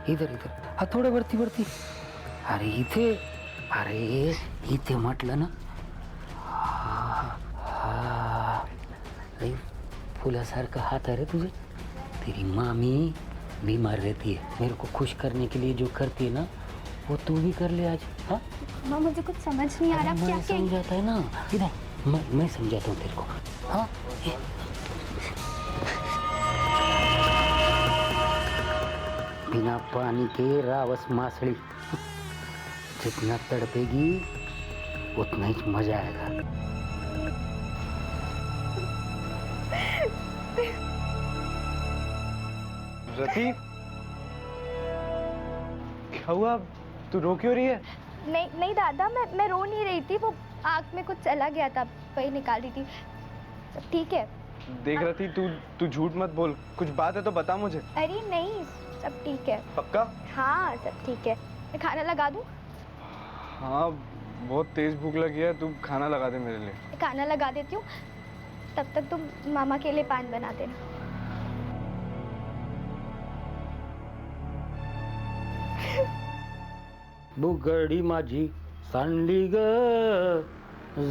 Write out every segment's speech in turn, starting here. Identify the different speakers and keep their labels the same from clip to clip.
Speaker 1: इधर इधर हा थोडं वरती वरती. अरे इथे, अरे इथे म्हटलं ना. अरे फुलासारका हाथ है रे तुझे. तेरी मामी बीमार रहती है, मेरे को खुश करने के लिए जो करती है ना वो तू भी कर ले आज. हाँ
Speaker 2: माँ मुझे कुछ समझ नहीं आ रहा. क्या क्या
Speaker 1: समझाता है ना. इधर मैं समझाता हूँ तेरे को. हाँ बिना पानी के रावस मासड़ी, जितना तड़पेगी उतना ही मजा आएगा.
Speaker 3: रति, क्या हुआ? तू रो क्यों रही है?
Speaker 2: नहीं नहीं दादा, मैं रो नहीं रही थी. वो आँख में कुछ चला गया था, वही निकाल रही थी. सब ठीक है.
Speaker 3: देख रती, तू झूठ मत बोल. कुछ बात है तो बता मुझे.
Speaker 2: अरे नहीं, सब ठीक है.
Speaker 3: पक्का?
Speaker 2: हाँ सब ठीक है. मैं खाना लगा दूँ?
Speaker 3: हाँ बहुत तेज भूख लगी है, तू खाना लगा दे मेरे लिए.
Speaker 2: मैं खाना लगा देती हूँ, तब तक तुम मामा के लिए पान बना देना.
Speaker 1: बुगडी माझी सांडली ग,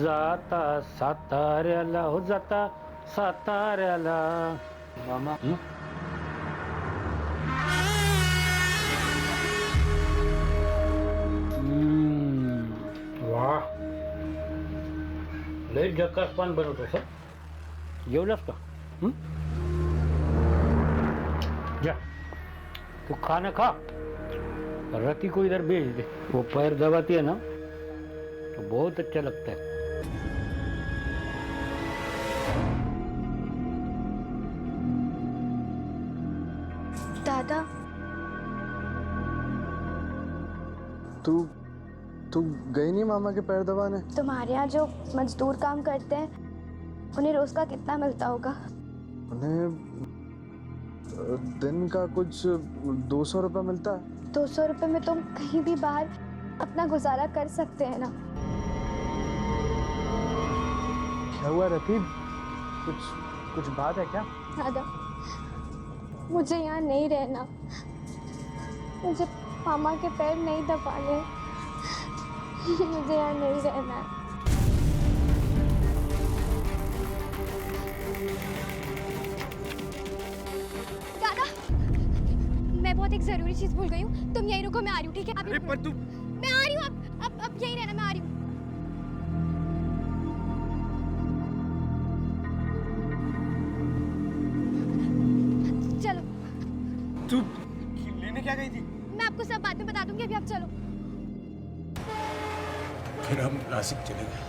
Speaker 1: जाता साताऱ्याला, हो जाता साताऱ्याला. मामा वाह, लय जकास पान बनवतो सर. जेवलास का? जा तू खाना खा, रति को इधर भेज दे. वो पैर दबाती है ना तो बहुत अच्छा लगता है.
Speaker 2: दादा
Speaker 3: तू गई नहीं मामा के पैर दबाने?
Speaker 2: तुम्हारे यहाँ जो मजदूर काम करते हैं उन्हें रोज का कितना मिलता होगा?
Speaker 3: उन्हें दिन का कुछ 200 रुपये मिलता है.
Speaker 2: 200 रुपये में तुम कहीं भी बाहर अपना गुजारा कर सकते हैं ना.
Speaker 3: क्या हुआ रति? कुछ बात है क्या?
Speaker 2: दादा मुझे यहाँ नहीं रहना. मुझे मामा के पैर नहीं दबाने. मुझे यहाँ नहीं रहना है. दादा मैं बहुत एक जरूरी चीज भूल गई हूँ. तुम यहीं रुको, मैं आ रही हूँ. ठीक है?
Speaker 3: अरे पर तू,
Speaker 2: मैं आ रही हूँ. अब यहीं रहना, मैं आ रही हूँ. चलो.
Speaker 3: तू लेने क्या गई थी?
Speaker 2: मैं आपको सब बाद में बता दूंगी. अभी आप चलो.
Speaker 4: फिर हम नासिक चले गए.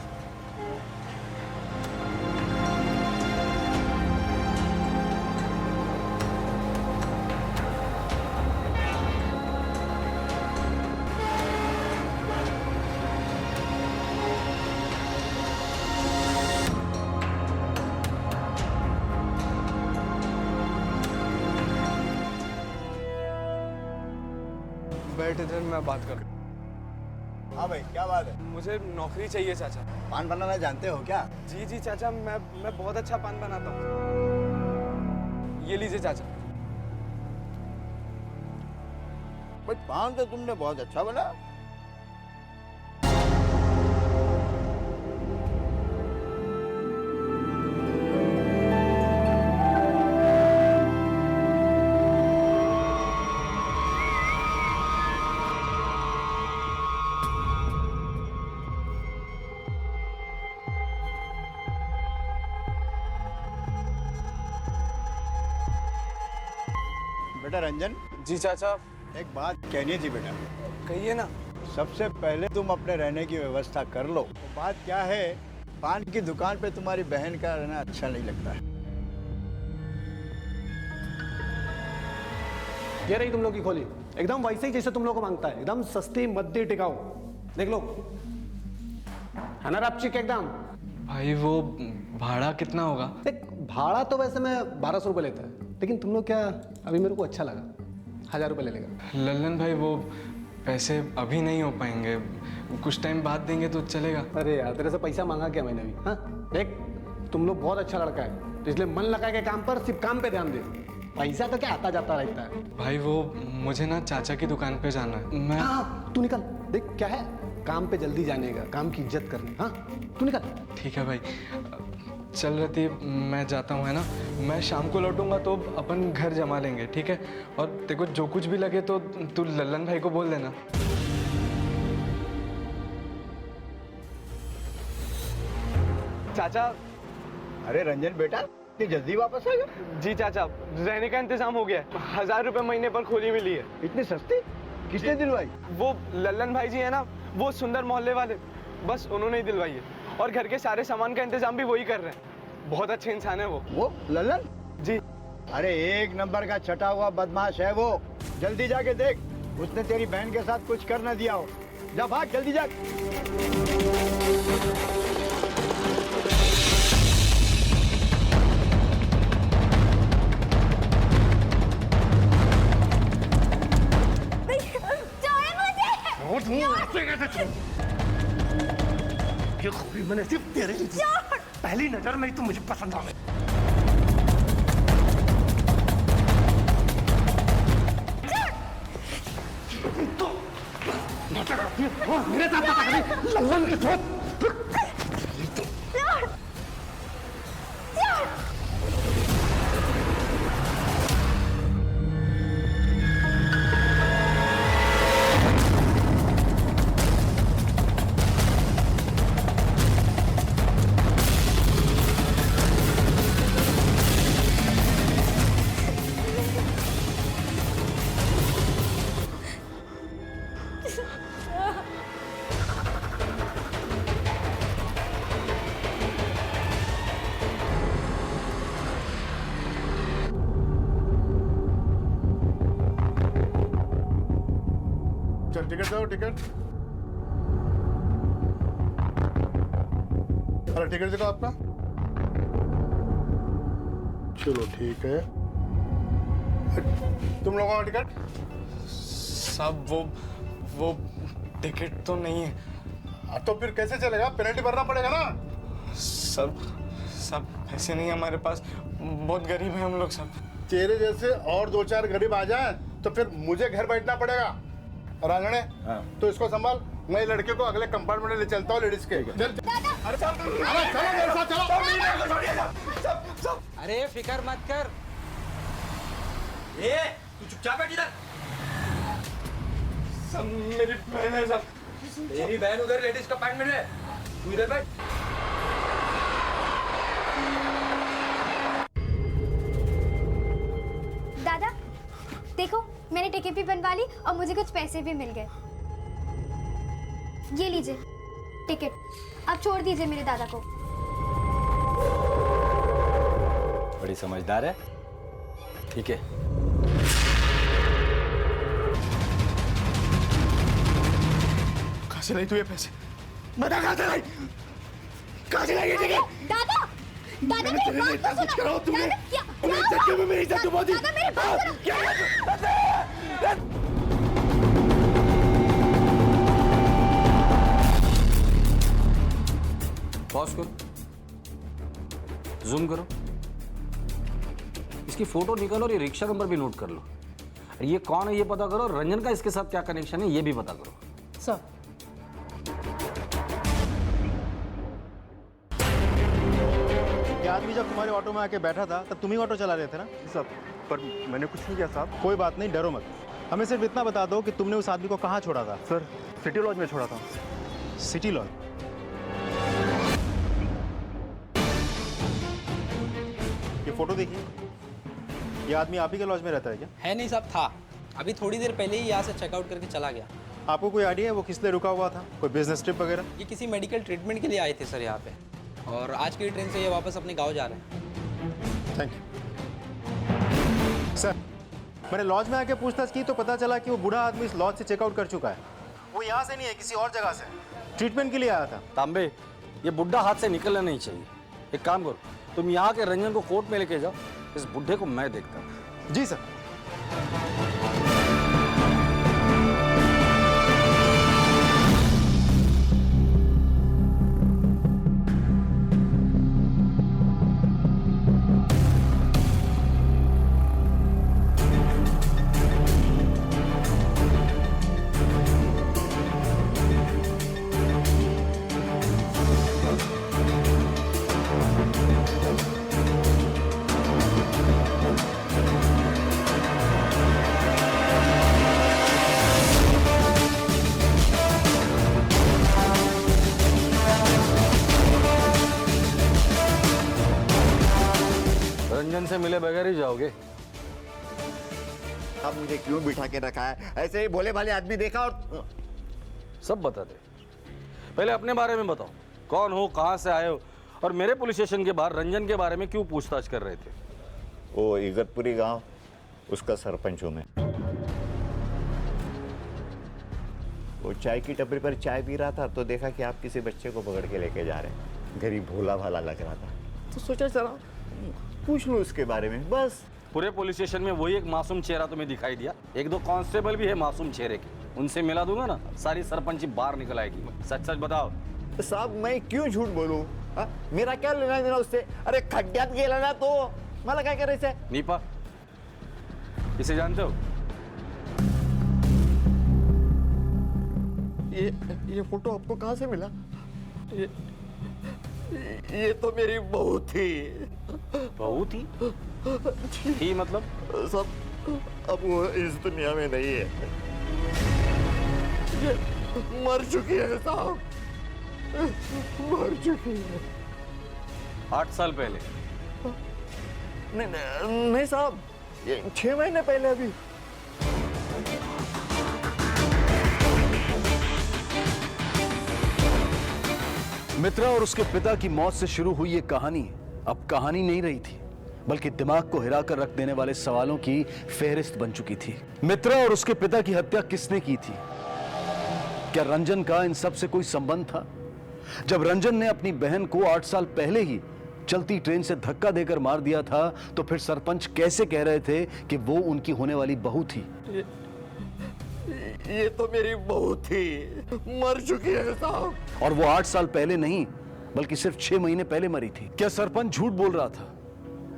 Speaker 3: बैठ इधर, मैं बात कर.
Speaker 5: हाँ भाई, क्या बात है?
Speaker 3: मुझे नौकरी चाहिए चाचा.
Speaker 5: पान बनाना जानते हो क्या?
Speaker 3: जी चाचा, मैं बहुत अच्छा पान बनाता हूँ. ये लीजिए चाचा.
Speaker 5: बट पान तो तुमने बहुत अच्छा बना. बेटा रंजन,
Speaker 3: जी चाचा.
Speaker 5: एक बात कहनी थी बेटा.
Speaker 3: कहिए ना.
Speaker 5: सबसे पहले तुम अपने रहने की व्यवस्था कर लो. तो बात क्या है, पान की दुकान पे तुम्हारी बहन का रहना अच्छा नहीं लगता है.
Speaker 6: ये रही तुम लोग की खोली, एकदम वैसे ही जैसे तुम लोग को मांगता है. एकदम सस्ती मद्दी टिकाऊ. देख लो, है ना रापचिक एकदम.
Speaker 3: भाई वो भाड़ा कितना होगा?
Speaker 6: देख भाड़ा तो वैसे मैं 1200 रुपये लेता है, लेकिन तुम लोग क्या, अभी मेरे को अच्छा लगा, 1000 रुपये ले लेगा.
Speaker 3: लल्लन भाई वो पैसे अभी नहीं हो पाएंगे, कुछ टाइम बाद देंगे तो चलेगा.
Speaker 6: अरे यार तेरे से पैसा मांगा क्या मैंने भी? हाँ देख, तुम लोग बहुत अच्छा लड़का है, तो इसलिए मन लगा के काम पर, सिर्फ काम पे ध्यान दे. पैसा तो क्या आता जाता रहता है।
Speaker 3: भाई वो मुझे ना चाचा की दुकान पे जाना है। मैं
Speaker 6: हाँ तू निकल, देख क्या है, काम पे जल्दी जाने का, काम की इज्जत करनी। हाँ तू निकल।
Speaker 3: ठीक है भाई, चल रहती है, मैं जाता हूँ, है ना। मैं शाम को लौटूंगा तो अपन घर जमा लेंगे, ठीक है। और देखो जो कुछ भी लगे तो तू लल्लन भाई को बोल देना।
Speaker 7: चाचा।
Speaker 5: अरे रंजन बेटा, इतनी जल्दी वापस आ गया?
Speaker 7: जी चाचा, रहने का इंतजाम हो गया है। 1000 रुपए महीने पर खोली मिली है।
Speaker 5: इतनी सस्ती? किसने दिलवाई?
Speaker 7: वो लल्लन भाई जी है ना, वो सुंदर मोहल्ले वाले, बस उन्होंने ही दिलवाई है। और घर के सारे सामान का इंतजाम भी वही कर रहे हैं। बहुत अच्छे इंसान है वो
Speaker 5: लल्लन?
Speaker 7: जी।
Speaker 5: अरे एक नंबर का छटा हुआ बदमाश है वो। जल्दी जाके देख, उसने तेरी बहन के साथ कुछ कर ना दिया हो। जा भाग, जल्दी जा।
Speaker 6: ये खूबी मैंने सिर्फ तेरे लिए दी। पहली नजर में ही तू मुझे पसंद आ गई। तो मेरे साथ लल्लन के साथ
Speaker 4: चल टिकट दो, टिकट। अरे टिकट देखो आपका। चलो ठीक है। तुम लोगों का टिकट?
Speaker 3: सब वो टिकट तो नहीं है।
Speaker 4: तो फिर कैसे चलेगा? पेनल्टी भरना पड़ेगा ना।
Speaker 3: सब पैसे नहीं है हमारे पास, बहुत गरीब है हम लोग सब।
Speaker 4: तेरे जैसे और 2-4 गरीब आ जाए तो फिर मुझे घर बैठना पड़ेगा। राजने, तो इसको संभाल, मैं लड़के को अगले कंपार्टमेंट में ले चलता हूँ लेडीज के। चल अरे चलो मेरे साथ चलो।
Speaker 8: अरे फिकर मत कर। ए, तू चुपचाप बैठ इधर।
Speaker 3: सब मेरी बहन है सब।
Speaker 8: तेरी बहन उधर लेडीज कंपार्टमेंट में, तू इधर बैठ।
Speaker 2: दादा देखो, मैंने टिकट भी बनवा ली और मुझे कुछ पैसे भी मिल गए। ये लीजिए टिकट, आप छोड़ दीजिए मेरे दादा को।
Speaker 8: बड़ी समझदार है। ठीक है,
Speaker 3: कहाँ से लाई तू ये पैसे? बता कहाँ से लाई? कहाँ से लाई ये टिकट?
Speaker 2: दादा दादा मेरी बात तो सुनो।
Speaker 4: तुमने
Speaker 2: दादा
Speaker 4: इज्जत क्यों में मेरी इज्जत डुबा दी?
Speaker 2: दादा मेरी बात सुनो।
Speaker 8: पॉज करो, जूम करो, इसकी फोटो निकालो और ये रिक्शा नंबर भी नोट कर लो। ये कौन है ये पता करो, रंजन का इसके साथ क्या कनेक्शन है ये भी पता करो।
Speaker 9: सर
Speaker 10: ये आदमी जब तुम्हारे ऑटो में आके बैठा था तब तुम ही ऑटो चला रहे थे ना?
Speaker 7: सब पर मैंने कुछ नहीं किया साहब।
Speaker 10: कोई बात नहीं, डरो मत। हमें सिर्फ इतना बता दो कि तुमने उस आदमी को कहाँ छोड़ा था?
Speaker 7: सर सिटी लॉज में छोड़ा था।
Speaker 10: City laws? ये फोटो देखिए, ये आदमी आप ही के लॉज में रहता है क्या?
Speaker 9: है नहीं साहब, था अभी थोड़ी देर पहले ही यहाँ से चेकआउट करके चला गया।
Speaker 10: आपको कोई आइडिया है वो किस लिए रुका हुआ था? कोई बिजनेस ट्रिप वगैरह?
Speaker 9: ये किसी मेडिकल ट्रीटमेंट के लिए आए थे सर यहाँ पे, और आज की ट्रेन से ये वापस अपने गांव जा रहे हैं।
Speaker 10: Thank you sir. मैंने लॉज में आके पूछताछ की तो पता चला कि वो बूढ़ा आदमी इस लॉज से चेकआउट कर चुका है। वो यहाँ से नहीं है, किसी और जगह से ट्रीटमेंट के लिए आया था।
Speaker 8: तांबे, ये बुढ़ा हाथ से निकलना नहीं चाहिए। एक काम करो, तुम यहाँ के रंजन को कोर्ट में लेके जाओ, इस बुढ़े को मैं देखता हूँ।
Speaker 10: जी सर।
Speaker 8: रंजन से मिले बगैर ही जाओगे?
Speaker 5: अब मुझे क्यों बिठा के रखा है? ऐसे ही भोले भाले आदमी देखा और
Speaker 8: सब बता दे। पहले अपने बारे में बताओ, कौन हो, कहाँ से आए हो, और मेरे पुलिस स्टेशन के बाहर रंजन के बारे में क्यों पूछताछ कर रहे थे?
Speaker 5: वो इगतपुरी गांव, उसका सरपंच हूं मैं। वो चाय की टपरी पर चाय पी रहा था तो देखा कि आप किसी बच्चे को पकड़ के लेके जा रहे हैं। गरीब भोला भाला लग रहा था तो सोचा चला पूछ लूं उसके बारे में, बस।
Speaker 8: पूरे पुलिस स्टेशन में वही एक मासूम चेहरा तुम्हें दिखाई दिया? एक दो कांस्टेबल भी है मासूम चेहरे के, उनसे मिला दूंगा ना, सारी सरपंची बाहर निकल आएगी। सच सच बताओ।
Speaker 5: साहब मैं क्यों झूठ बोलूं? मेरा क्या लेना देना उससे? अरे खड्ड्यात गेला ना तो मला काय करायचंय?
Speaker 8: नीपा, इसे जानते हो?
Speaker 5: ये फोटो आपको कहाँ से मिला? ये तो मेरी बहू थी।
Speaker 8: बहू थी? थी मतलब?
Speaker 5: सब अब वो इस दुनिया में नहीं है, ये मर चुकी है साहब, मर चुकी है।
Speaker 8: 8 साल पहले?
Speaker 5: नहीं साहब, ये 6 महीने पहले अभी।
Speaker 6: मित्रा और उसके पिता की मौत से शुरू हुई ये कहानी अब कहानी नहीं रही थी, बल्कि दिमाग को हिलाकर रख देने वाले सवालों की फेहरिस्त बन चुकी थी। मित्रा और उसके पिता की हत्या किसने की थी? क्या रंजन का इन सब से कोई संबंध था? जब रंजन ने अपनी बहन को 8 साल पहले ही चलती ट्रेन से धक्का देकर मार दिया था, तो फिर सरपंच कैसे कह रहे थे कि वो उनकी होने वाली बहू थी?
Speaker 5: ये तो मेरी बहू थी, मर चुकी है साहब।
Speaker 6: और वो 8 साल पहले नहीं, बल्कि सिर्फ 6 महीने पहले मरी थी। क्या सरपंच झूठ बोल रहा था?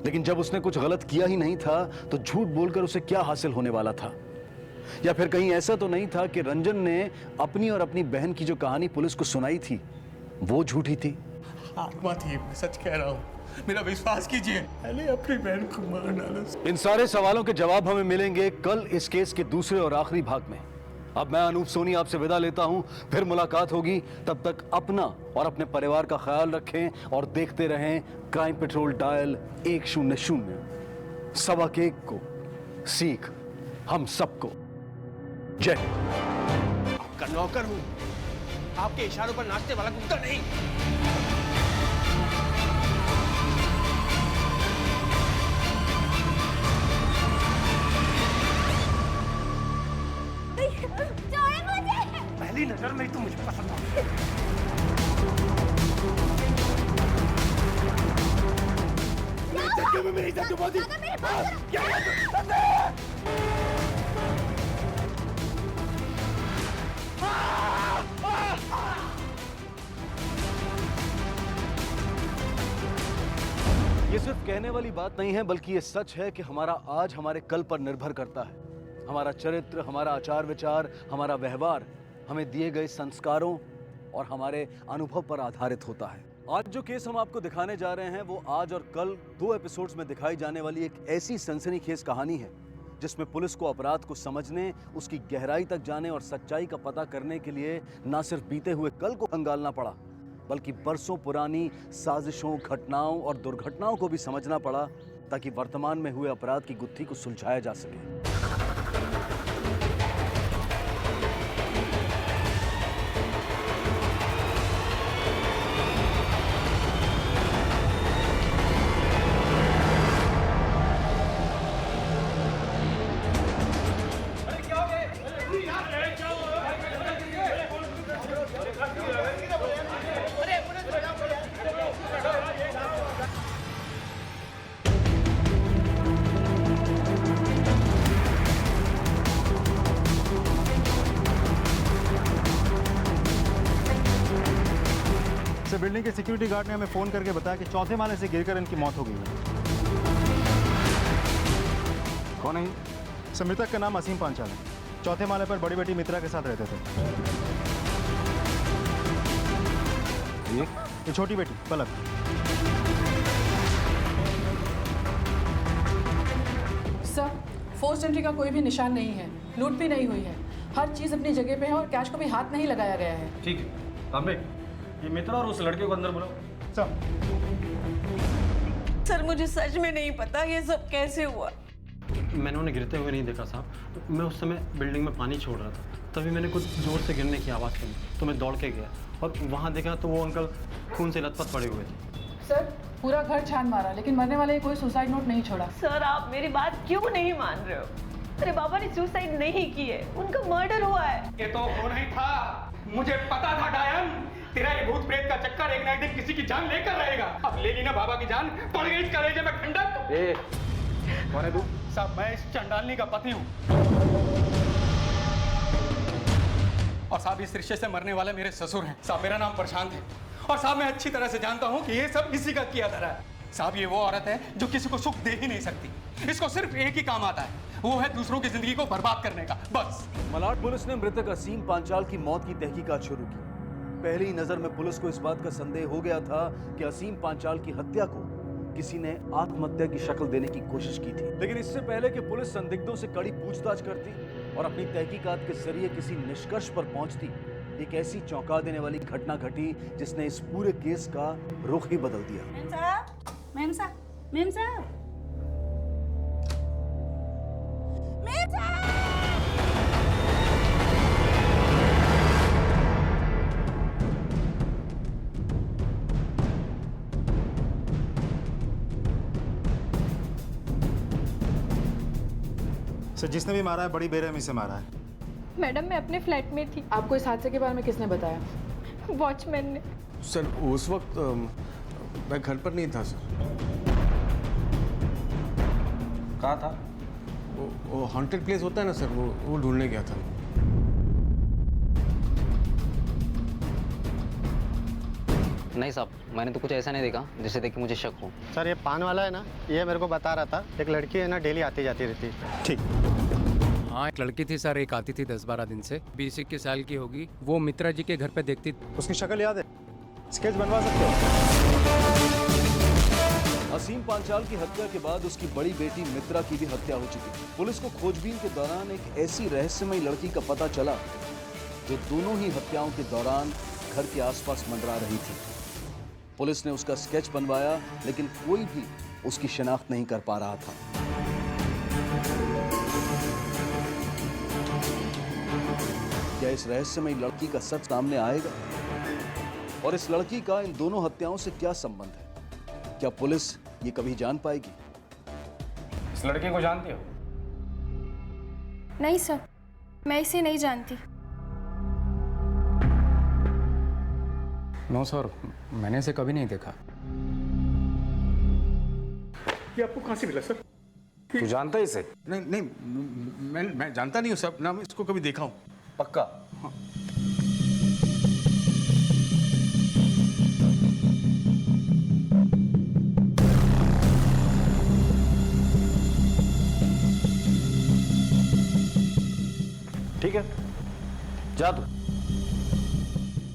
Speaker 6: लेकिन जब उसने कुछ गलत किया ही नहीं था, तो झूठ बोलकर उसे क्या हासिल होने वाला था? या फिर कहीं ऐसा तो नहीं था कि रंजन ने अपनी और अपनी बहन की जो कहानी पुलिस को सुनाई थी, वो झूठी थी?
Speaker 11: आत्मा थी, मैं सच कह रहा हूँ, मेरा विश्वास कीजिए। मैंने अपनी बहन को मार डाला।
Speaker 6: इन सारे सवालों के जवाब हमें मिलेंगे कल इस केस के दूसरे और आखिरी भाग में। अब मैं अनूप सोनी आपसे विदा लेता हूं, फिर मुलाकात होगी। तब तक अपना और अपने परिवार का ख्याल रखें और देखते रहें क्राइम पेट्रोल डायल 100। 1.25 को सीख हम सबको। जय।
Speaker 11: आपका नौकर हूँ, आपके इशारों पर नाचने वाला कुत्ता नहीं। पहली नजर में ही तो मुझे पसंद आ गया। मेरी इज्जत डुबा दी।
Speaker 6: ये सिर्फ कहने वाली बात नहीं है, बल्कि ये सच है कि हमारा आज हमारे कल पर निर्भर करता है। हमारा चरित्र, हमारा आचार विचार, हमारा व्यवहार हमें दिए गए संस्कारों और हमारे अनुभव पर आधारित होता है। आज जो केस हम आपको दिखाने जा रहे हैं, वो आज और कल 2 एपिसोड्स में दिखाई जाने वाली एक ऐसी सनसनीखेज कहानी है जिसमें पुलिस को अपराध को समझने, उसकी गहराई तक जाने और सच्चाई का पता करने के लिए न सिर्फ बीते हुए कल को खंगालना पड़ा, बल्कि बरसों पुरानी साजिशों, घटनाओं और दुर्घटनाओं को भी समझना पड़ा, ताकि वर्तमान में हुए अपराध की गुत्थी को सुलझाया जा सके।
Speaker 10: बिल्डिंग के सिक्योरिटी गार्ड ने हमें फ़ोन करके बताया कि 4थे माले से गिरकर इनकी मौत हो गई है।
Speaker 8: कौन है?
Speaker 10: सर, मृतक का नाम असीम पांचाल है। 4थे माले पर बड़ी बेटी मित्रा के साथ रहते थे। ये छोटी बेटी पलक।
Speaker 12: सर, फोर्स एंट्री का कोई भी निशान नहीं है, लूट भी नहीं हुई है, हर चीज़ अपनी जगह पे है और कैश को भी हाथ नहीं लगाया गया है।
Speaker 8: ठीक है, तांबे, ये मित्रा और उस लड़के को अंदर बुलाओ।
Speaker 10: सर।
Speaker 13: सर मुझे सच में नहीं पता ये सब कैसे हुआ।
Speaker 10: मैंने उन्हें गिरते हुए नहीं देखा साहब। मैं उस समय बिल्डिंग में पानी छोड़ रहा था, तभी मैंने कुछ जोर से गिरने की आवाज़ सुनी तो मैं दौड़ के गया और वहाँ देखा तो वो अंकल खून से लथपथ पड़े हुए थे।
Speaker 12: सर पूरा घर छान मारा लेकिन मरने वाले ने कोई सुसाइड नोट नहीं छोड़ा।
Speaker 13: सर आप मेरी बात क्यों नहीं मान रहे हो? अरे बाबा ने सुसाइड नहीं की है, उनका मर्डर हुआ है।
Speaker 11: ये तो होना ही था, मुझे पता था डायन, तेरा ये भूत प्रेत का चक्कर एक ना एक दिन किसी की जान लेकर रहेगा। अब ले ली ना बाबा की जान, पड़ गई इस कलेजे में ठंडक।
Speaker 8: ए, कौन है तू?
Speaker 11: साहब मैं इस चंडालनी का पति हूँ और साहब इस रिश्ते से मरने वाले मेरे ससुर हैं। साहब मेरा नाम प्रशांत है और साहब मैं अच्छी तरह से जानता हूँ कि ये सब इसी का किया धरा है। साहब ये वो औरत है जो किसी को सुख दे ही नहीं सकती, इसको सिर्फ एक ही काम आता है, वो है दूसरों की जिंदगी को बर्बाद करने का, बस।
Speaker 6: मलाड पुलिस ने मृतक असीम पांचाल की मौत की तहकीकात शुरू की। पहली नजर में पुलिस को इस बात का संदेह हो गया था कि असीम पांचाल की हत्या को किसी ने आत्महत्या की शक्ल देने की कोशिश की थी। लेकिन इससे पहले कि पुलिस संदिग्धों से कड़ी पूछताछ करती और अपनी तहकीकात के जरिए किसी निष्कर्ष पर पहुंचती, एक ऐसी चौंका देने वाली घटना घटी जिसने इस पूरे केस का रुख ही बदल दिया।
Speaker 13: मेम साहब, मेम साहब।
Speaker 10: सर जिसने भी मारा है बड़ी बेरहमी से मारा है।
Speaker 2: मैडम मैं अपने फ्लैट में थी।
Speaker 12: आपको इस हादसे के बारे में किसने बताया?
Speaker 2: वॉचमैन ने।
Speaker 3: सर उस वक्त मैं घर पर नहीं था सर।
Speaker 8: कहाँ था?
Speaker 3: वो हॉन्टेड प्लेस होता है ना सर, वो ढूंढने गया था।
Speaker 9: नहीं साहब, मैंने तो कुछ ऐसा नहीं देखा जिसे देख के मुझे शक हो।
Speaker 10: सर ये पान वाला है ना, ये मेरे को बता रहा था एक लड़की है ना डेली आती जाती रहती। ठीक।
Speaker 14: हाँ एक लड़की थी सर, एक आती थी 10-12 दिन से, 20-21 साल की होगी। वो मित्रा जी के घर पे देखती।
Speaker 10: उसकी शक्ल याद है? स्केच बनवा सकते हो?
Speaker 6: असीम पांचाल की हत्या के बाद उसकी बड़ी बेटी मित्रा की भी हत्या हो चुकी थी। पुलिस को खोजबीन के दौरान एक ऐसी रहस्यमयी लड़की का पता चला जो दोनों ही हत्याओं के दौरान घर के आसपास मंडरा रही थी। पुलिस ने उसका स्केच बनवाया लेकिन कोई भी उसकी शिनाख्त नहीं कर पा रहा था। क्या इस रहस्यमयी लड़की का सच सामने आएगा? और इस लड़की का इन दोनों हत्याओं से क्या संबंध है? क्या पुलिस ये कभी जान पाएगी?
Speaker 8: इस लड़की को जानती हो?
Speaker 2: नहीं सर, मैं इसे नहीं जानती।
Speaker 14: नो सर, मैंने इसे कभी नहीं देखा।
Speaker 11: ये आपको कहाँ से मिला सर?
Speaker 8: तू जानता है इसे?
Speaker 11: नहीं, मैं जानता नहीं हूँ सर, ना मैं इसको कभी देखा हूँ।
Speaker 8: पक्का?
Speaker 11: हाँ।
Speaker 8: ठीक है, जा तू।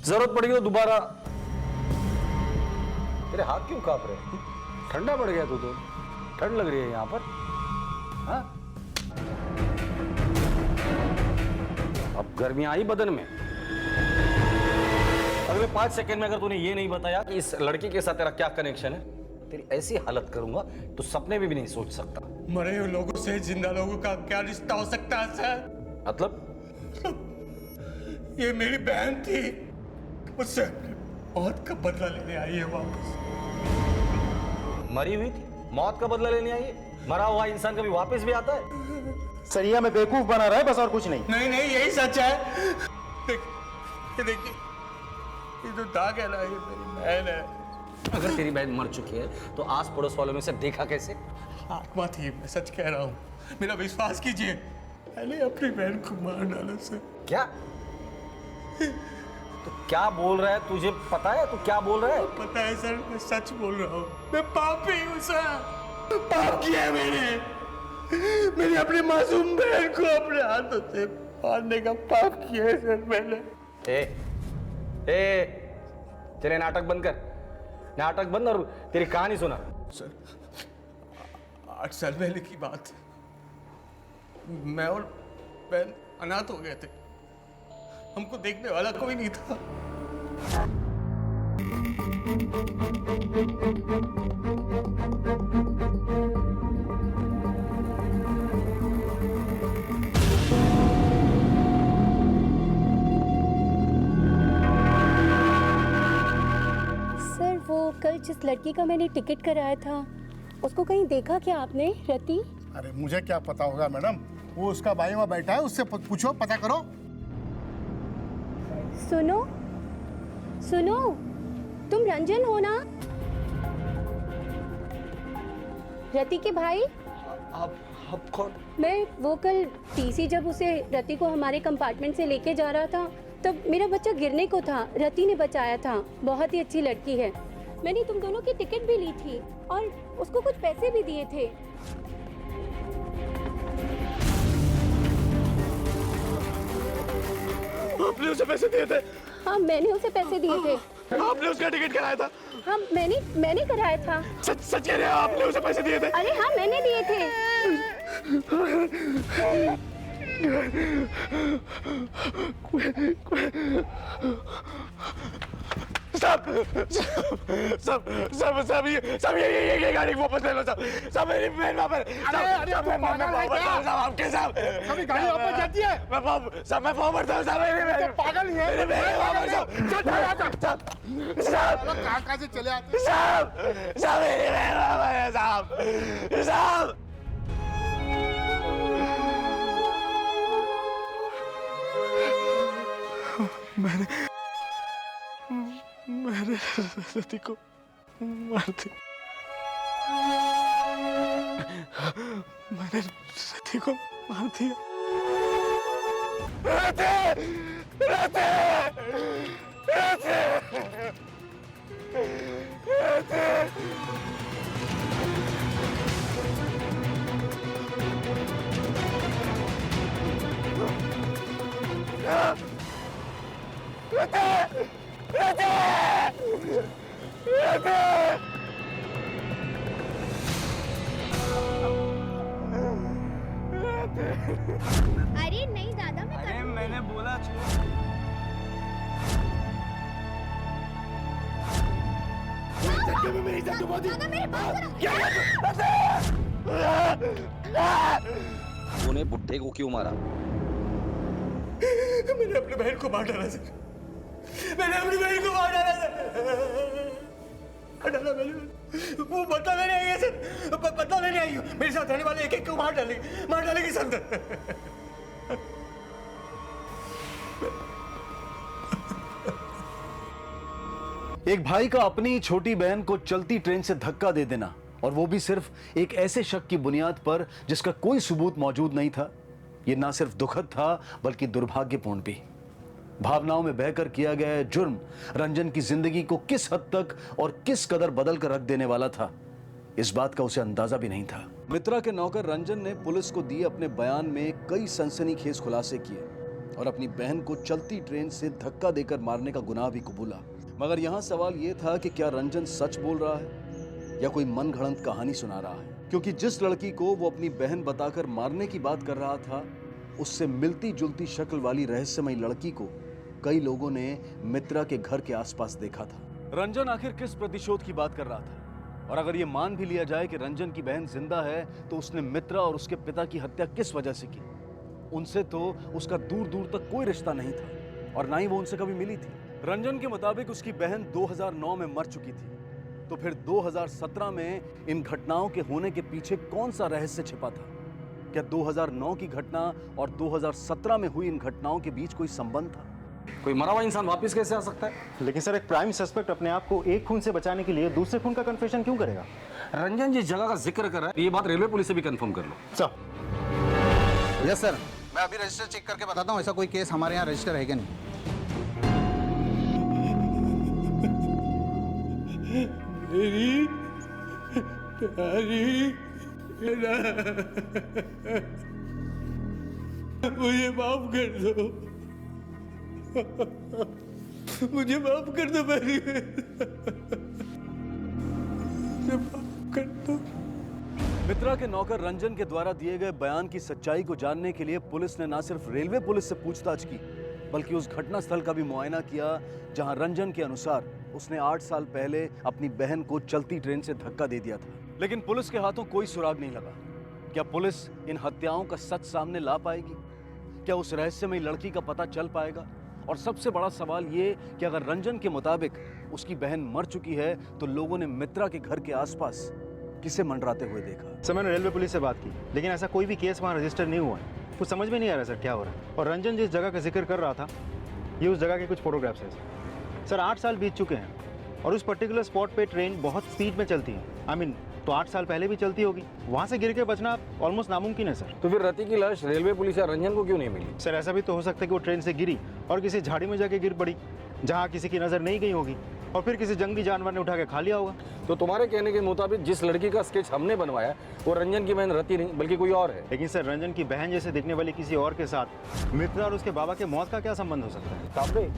Speaker 8: जरूरत पड़ी हो दोबारा। तेरे हाथ क्यों कांप रहे हैं? ठंडा पड़ गया तू तो। ठंड लग रही है यहाँ पर। हाँ? अब गर्मी आई बदन में। अगले 5 सेकंड में अगर तूने ये नहीं बताया कि इस लड़की के साथ तेरा क्या कनेक्शन है, तेरी ऐसी हालत करूंगा तो सपने में भी नहीं सोच सकता।
Speaker 11: मरे हुए लोगों से जिंदा लोगों का क्या रिश्ता हो सकता है सर?
Speaker 8: मतलब?
Speaker 11: ये मेरी बहन थी, मुझसे मौत का बदला लेने आई है वापस।
Speaker 8: मरी हुई थी, मौत का बदला लेने आई है? मरा हुआ इंसान कभी वापस भी आता है?
Speaker 10: सरिया में बेवकूफ बना रहा है बस, और कुछ नहीं।
Speaker 11: नहीं यही सच है। देखिए ये जो दाग है ना, ये मेरी बहन है।
Speaker 8: अगर तेरी बहन मर चुकी है तो आस पड़ोस वालों में से देखा कैसे?
Speaker 11: आत्मा थी, मैं सच कह रहा हूँ, मेरा विश्वास कीजिए। मैंने अपनी बहन को मार डाला सर।
Speaker 8: क्या? तो क्या बोल रहा है? तुझे पता है तू क्या बोल रहा है?
Speaker 11: पता है सर, मैं सच बोल रहा हूँ। मैं पापी हूँ सर, पाप किया है मैंने अपनी मासूम बहन को अपने हाथों से मारने का पाप किया है सर मैंने।
Speaker 8: चले नाटक बंद कर, नाटक बंद और तेरी कहानी सुना।
Speaker 11: सर 8 साल पहले की बात, मैं और बहन अनाथ हो गए थे, हमको देखने वाला कोई नहीं था।
Speaker 15: सर वो कल जिस लड़की का मैंने टिकट कराया था उसको कहीं देखा क्या आपने? रति?
Speaker 4: अरे मुझे क्या पता होगा मैडम, वो उसका भाई वहाँ बैठा है, उससे पूछो, पता करो।
Speaker 15: सुनो सुनो, तुम रंजन हो ना? रति के भाई?
Speaker 3: आप कौन?
Speaker 15: मैं वो कल टीसी जब उसे रति को हमारे कंपार्टमेंट से लेके जा रहा था तब मेरा बच्चा गिरने को था, रति ने बचाया था। बहुत ही अच्छी लड़की है। मैंने तुम दोनों की टिकट भी ली थी और उसको कुछ पैसे भी दिए थे।
Speaker 5: आपने उसे पैसे दिए थे?
Speaker 15: हाँ मैंने उसे पैसे दिए थे।
Speaker 5: आपने उसका टिकट कराया था?
Speaker 15: हाँ मैंने कराया था।
Speaker 5: सच कह रहे हैं, आपने उसे पैसे दिए थे?
Speaker 15: अरे हाँ मैंने दिए थे।
Speaker 5: सब ये गाड़ी वापस ले लो सब। सब मेरी बहन वापस। आपके साहब
Speaker 4: कभी गाड़ी वापस जाती है?
Speaker 5: मैं फॉर्मर था साहब। मेरी
Speaker 4: पागल ही है।
Speaker 5: मेरी बहन वापस।
Speaker 4: कहाँ से चले आते?
Speaker 5: साहब मेरी बहन वापस है साहब। मैंने रति को मार दिया। मैंने रति को मार दिया।
Speaker 2: अरे नहीं दादा,
Speaker 7: मैंने बोला
Speaker 5: मेरी इज्जत डुबा दी।
Speaker 8: तूने बुड्ढे को क्यों मारा?
Speaker 5: मैंने अपने बहन को मार डाला सर। मैंने अपनी बहन को मार डाला सर। वो बदला लेने आई है सर। बदला लेने आई हूँ। मेरे साथ रहने वाले एक को मार डालेगी सर।
Speaker 6: एक भाई का अपनी छोटी बहन को चलती ट्रेन से धक्का दे देना, और वो भी सिर्फ एक ऐसे शक की बुनियाद पर जिसका कोई सबूत मौजूद नहीं था, ये ना सिर्फ दुखद था बल्कि दुर्भाग्यपूर्ण भी। भावनाओं में बहकर किया गया जुर्म रंजन की जिंदगी को किस हद तक और किस कदर बदल कर रख देने वाला था, इस बात का उसे अंदाजा भी नहीं था। मित्रा के नौकर रंजन ने पुलिस को दिए अपने बयान में कई सनसनीखेज खुलासे किए और अपनी बहन को चलती ट्रेन से धक्का देकर मारने का गुनाह भी कबूला। मगर यहां सवाल यह था कि क्या रंजन सच बोल रहा है या कोई मनगढ़ंत कहानी सुना रहा है, क्योंकि जिस लड़की को वो अपनी बहन बताकर मारने की बात कर रहा था, उससे मिलती जुलती शक्ल वाली रहस्यमयी लड़की को कई लोगों ने मित्रा के घर के आसपास देखा था। रंजन आखिर किस प्रतिशोध की बात कर रहा था? और अगर ये मान भी लिया जाए कि रंजन की बहन जिंदा है, तो उसने मित्रा और उसके पिता की हत्या किस वजह से की? उनसे तो उसका दूर दूर तक कोई रिश्ता नहीं था और ना ही वो उनसे कभी मिली थी। रंजन के मुताबिक उसकी बहन 2009 में मर चुकी थी, तो फिर 2017 में इन घटनाओं के होने के पीछे कौन सा रहस्य छिपा था? क्या 2009 की घटना और 2017 में हुई इन घटनाओं के बीच कोई संबंध था?
Speaker 8: कोई मरा हुआ इंसान वापस कैसे आ सकता है?
Speaker 10: लेकिन सर, एक प्राइम सस्पेक्ट अपने आप को एक खून से बचाने के लिए दूसरे खून का कन्फेशन क्यों करेगा?
Speaker 8: रंजन जिस जगह का जिक्र कर रहा है, ये बात रेलवे पुलिस से भी कंफर्म कर लो।
Speaker 10: सर।
Speaker 16: यस सर, मैं अभी रजिस्टर चेक करके बताता हूँ, ऐसा कोई केस हमारे यहाँ रजिस्टर है क्या नहीं।
Speaker 5: मेरी प्यारी मुझे माफ कर दो। मुझे माफ कर दो मेरी, माफ कर दो।
Speaker 6: मित्रा के नौकर रंजन के द्वारा दिए गए बयान की सच्चाई को जानने के लिए पुलिस ने न सिर्फ रेलवे पुलिस से पूछताछ की, बल्कि उस घटना स्थल का भी मुआयना किया जहां रंजन के अनुसार उसने 8 साल पहले अपनी बहन को चलती ट्रेन से धक्का दे दिया था, लेकिन पुलिस के हाथों कोई सुराग नहीं लगा। क्या पुलिस इन हत्याओं का सच सामने ला पाएगी? क्या उस रहस्यमयी लड़की का पता चल पाएगा? और सबसे बड़ा सवाल ये कि अगर रंजन के मुताबिक उसकी बहन मर चुकी है तो लोगों ने मित्रा के घर के आसपास किसे मंडराते हुए देखा?
Speaker 10: सर मैंने रेलवे पुलिस से बात की, लेकिन ऐसा कोई भी केस वहाँ रजिस्टर नहीं हुआ है। कुछ समझ में नहीं आ रहा सर क्या हो रहा है। और रंजन जिस जगह का जिक्र कर रहा था, ये उस जगह के कुछ फोटोग्राफ्स हैं सर। 8 साल बीत चुके हैं और उस पर्टिकुलर स्पॉट पे ट्रेन बहुत स्पीड में चलती है। तो 8 साल पहले भी चलती होगी। वहाँ से गिर के बचना ऑलमोस्ट नामुमकिन है सर।
Speaker 8: तो फिर रति की लाश रेलवे पुलिस या रंजन को क्यों नहीं मिली?
Speaker 10: सर ऐसा भी तो हो सकता है कि वो ट्रेन से गिरी और किसी झाड़ी में जाके गिर पड़ी जहाँ किसी की नज़र नहीं गई होगी, और फिर किसी जंगली जानवर ने उठा के खा लिया होगा।
Speaker 8: तो तुम्हारे कहने के मुताबिक जिस लड़की का स्केच हमने बनवाया वो रंजन की बहन रति नहीं बल्कि कोई और है।
Speaker 10: लेकिन सर रंजन की बहन जैसे दिखने वाली किसी और के साथ मित्रा और उसके बाबा के मौत का क्या संबंध हो सकता है?
Speaker 8: काबरे,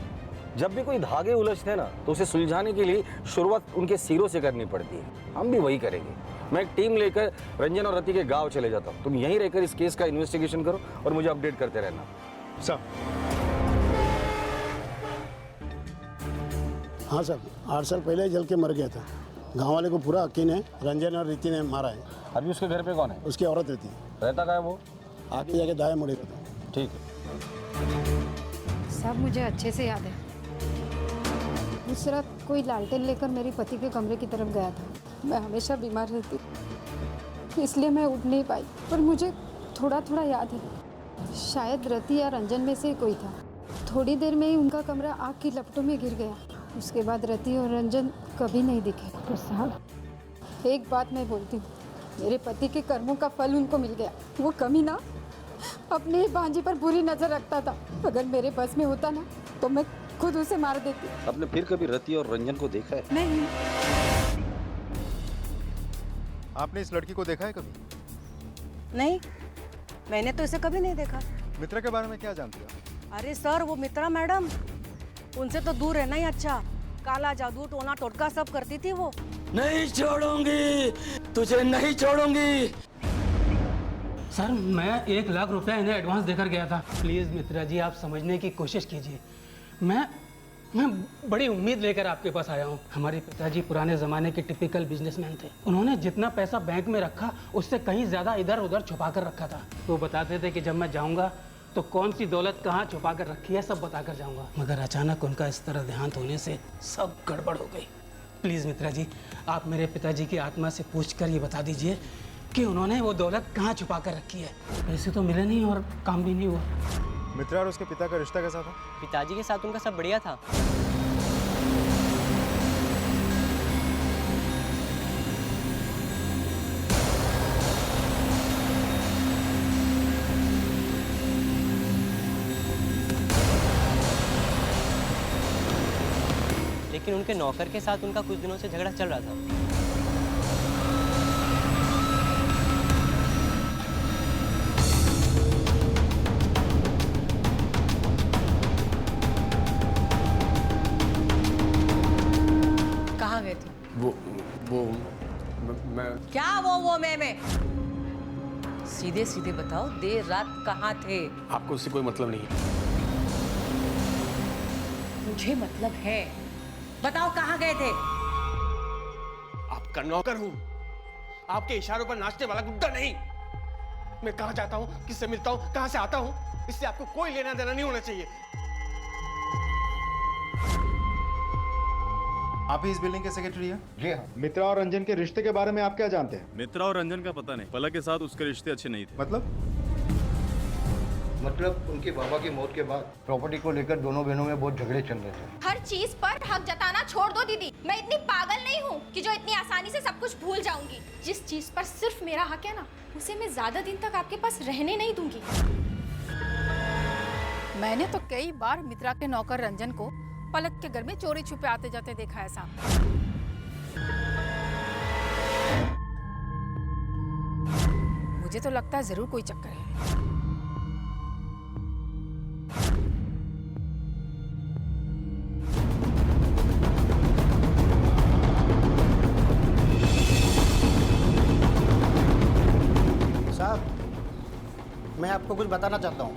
Speaker 8: जब भी कोई धागे उलझते हैं ना तो उसे सुलझाने के लिए शुरुआत उनके सिरों से करनी पड़ती है। हम भी वही करेंगे। मैं एक टीम लेकर रंजन और रति के गांव चले जाता हूँ। तुम यहीं रहकर इस केस का इन्वेस्टिगेशन करो और मुझे अपडेट करते रहना।
Speaker 10: सर।
Speaker 17: हाँ सर, 8 साल पहले जल के मर गया था। गांव वाले को पूरा यकीन है रंजन और रीति ने मारा है।
Speaker 8: अभी उसके घर पे कौन है?
Speaker 17: उसकी औरत रहती है।
Speaker 8: रहता कहाँ है वो?
Speaker 17: आगे जाके दाएं मुड़े रहता।
Speaker 8: ठीक है।
Speaker 18: सब मुझे अच्छे से याद है।
Speaker 2: उस रात कोई लालटेन लेकर मेरे पति के कमरे की तरफ गया था। मैं हमेशा बीमार रहती, इसलिए मैं उठ नहीं पाई, पर मुझे थोड़ा थोड़ा याद है। शायद रति या रंजन में से कोई था। थोड़ी देर में ही उनका कमरा आग की लपटों में गिर गया। उसके बाद रति और रंजन कभी नहीं दिखे। प्रसाद, एक बात मैं बोलती हूँ, मेरे पति के कर्मों का फल उनको मिल गया। वो कमीना अपने ही भांजी पर बुरी नजर रखता था। अगर मेरे बस में होता ना तो मैं खुद उसे मार देती।
Speaker 8: आपने फिर कभी रति और रंजन को देखा है?
Speaker 2: नहीं।
Speaker 10: आपने इस लड़की को देखा है कभी?
Speaker 19: नहीं, मैंने तो इसे कभी नहीं देखा।
Speaker 10: मित्रा के बारे में क्या जानती हो?
Speaker 19: अरे सर, वो मित्रा मैडम, उनसे तो दूर रहना ही अच्छा। काला जादू टोना टोटका सब करती थी वो।
Speaker 1: नहीं छोड़ूंगी तुझे, नहीं छोड़ूंगी।
Speaker 20: सर मैं 1 लाख रुपया इन्हें एडवांस देकर गया था। प्लीज़ मित्रा जी, आप समझने की कोशिश कीजिए। मैं बड़ी उम्मीद लेकर आपके पास आया हूँ। हमारे पिताजी पुराने ज़माने के टिपिकल बिजनेसमैन थे। उन्होंने जितना पैसा बैंक में रखा उससे कहीं ज़्यादा इधर उधर छुपा कर रखा था। वो बताते थे कि जब मैं जाऊँगा तो कौन सी दौलत कहाँ छुपा कर रखी है सब बता कर जाऊँगा। मगर अचानक उनका इस तरह देहांत होने से सब गड़बड़ हो गई। प्लीज़ मित्रा जी, आप मेरे पिताजी की आत्मा से पूछ कर ये बता दीजिए कि उन्होंने वो दौलत कहाँ छुपा कर रखी है। पैसे तो मिले नहीं और काम भी नहीं हुआ।
Speaker 10: मित्रा और उसके पिता का रिश्ता कैसा था?
Speaker 9: पिताजी के साथ उनका सब बढ़िया था। लेकिन उनके नौकर के साथ उनका कुछ दिनों से झगड़ा चल रहा था।
Speaker 19: कहाँ गए थे?
Speaker 11: मैं
Speaker 19: क्या वो मैं? सीधे सीधे बताओ, देर रात कहाँ थे?
Speaker 11: आपको उससे कोई मतलब नहीं है।
Speaker 19: मुझे मतलब है, बताओ कहाँ गए थे?
Speaker 11: आपका नौकर हूँ, आपके इशारों पर नाचने वाला गुड्डा नहीं। मैं कहाँ जाता हूँ, किससे मिलता हूँ, कहाँ से आता हूँ, इससे आपको कोई लेना देना नहीं होना चाहिए।
Speaker 10: आप ही इस बिल्डिंग के सेक्रेटरी हैं?
Speaker 4: जी हाँ।
Speaker 10: मित्रा और रंजन के रिश्ते के बारे में आप क्या जानते हैं?
Speaker 21: मित्रा और रंजन का पता नहीं, पलक के साथ उसके रिश्ते अच्छे नहीं थे।
Speaker 4: मतलब उनके बाबा की मौत के बाद प्रॉपर्टी को लेकर दोनों बहनों में बहुत झगड़े चल रहे थे।
Speaker 2: हर चीज पर हक जताना छोड़ दो दीदी। मैं इतनी पागल नहीं हूँ कि जो इतनी आसानी से सब कुछ भूल जाऊंगी। जिस चीज पर सिर्फ मेरा हक है ना, उसे मैं ज्यादा दिन तक आपके पास रहने नहीं दूंगी।
Speaker 12: मैंने तो कई बार मित्रा के नौकर रंजन को पलक के घर में चोरी छुपे आते जाते देखा है साहब। मुझे तो लगता है जरूर कोई चक्कर है।
Speaker 17: साहब, मैं आपको कुछ बताना चाहता हूँ।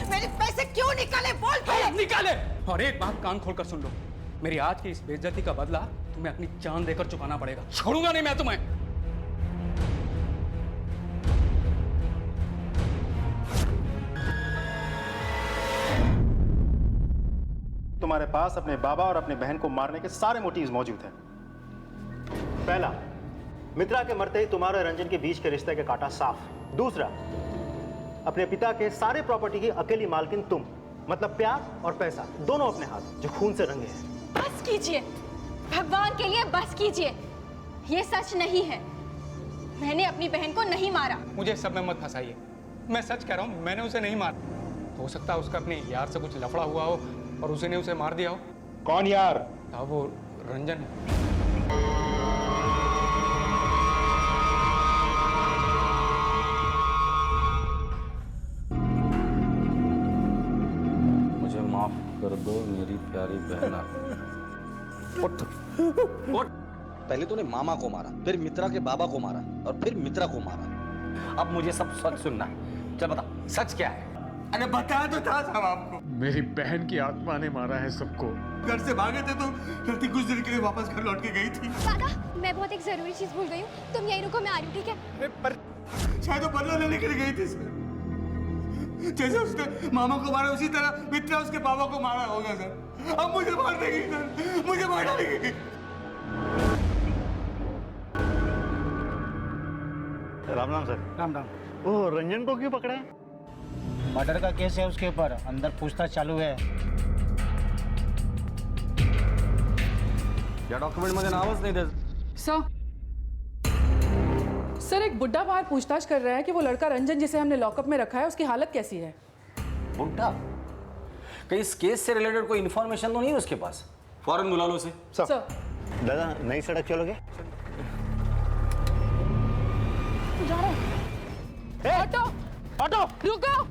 Speaker 19: मेरे पैसे क्यों निकाले? बोल के
Speaker 11: निकाले। और एक बात कान खोलकर सुन लो,
Speaker 14: मेरी आज की इस बेइज्जती का बदला तुम्हें अपनी जान देकर चुकाना पड़ेगा। छोड़ूंगा नहीं मैं तुम्हें।
Speaker 10: तुम्हारे पास अपने बाबा और अपने बहन को मारने के सारे मोटिव्स मौजूद हैं। पहला, मित्रा के मरते ही तुम्हारे और रंजन के बीच के रिश्ते के कांटा साफ। दूसरा, अपने पिता के सारे प्रॉपर्टी की अकेली मालकिन तुम, मतलब प्यार और पैसा दोनों अपने हाथ, जो खून से रंगे हैं।
Speaker 18: बस कीजिए, भगवान के लिए बस कीजिए। ये सच नहीं है, मैंने अपनी बहन को नहीं मारा।
Speaker 14: मुझे सब में मत फंसाइए, मैं सच कह रहा हूँ, मैंने उसे नहीं मारा। हो सकता है उसका अपने यार से कुछ लफड़ा हुआ हो और उसी ने उसे मार दिया हो।
Speaker 10: कौन यार?
Speaker 14: वो रंजन है।
Speaker 8: मुझे माफ कर दो मेरी प्यारी बहना। उठ उठ। पहले तूने मामा को मारा, फिर मित्रा के बाबा को मारा और फिर मित्रा को मारा। अब मुझे सब सच सुनना है। चल बता, सच क्या है?
Speaker 11: अरे बताया तो था साहब आपको।
Speaker 22: मेरी बहन की आत्मा ने मारा है सबको।
Speaker 11: घर से भागे थे तो रति कुछ देर के लिए वापस घर लौट के गई थी।
Speaker 18: दादा, मैं बहुत एक जरूरी चीज भूल गई हूँ, तुम यहीं रुको, मैं आ रही हूँ, ठीक है?
Speaker 11: पर शायद वो बदला लेने के लिए गई थी सर। जैसे उसने मामा को मारा उसी तरह मित्रा उसके पापा को मारा होगा सर। अब मुझे मार देगी सर, मुझे मार देगी।
Speaker 10: राम राम सर।
Speaker 20: राम राम।
Speaker 10: ओह, रंजन को क्यों पकड़ा है?
Speaker 20: मर्डर का केस है उसके ऊपर, अंदर पूछताछ चालू है।
Speaker 8: या डॉक्यूमेंट मध्ये नावच नाही दे।
Speaker 12: सर, एक बुड्ढा बाहर पूछताछ कर रहा है कि वो लड़का रंजन जिसे हमने लॉकअप में रखा है उसकी हालत कैसी है।
Speaker 8: बुड्ढा? कहीं इस केस से रिलेटेड कोई इन्फॉर्मेशन तो नहीं है उसके पास? फौरन बुला लो उसे।
Speaker 12: सर।
Speaker 5: दादा, नई सड़क चलोगे?
Speaker 12: जा रहा है। ऑटो, ऑटो, रुको।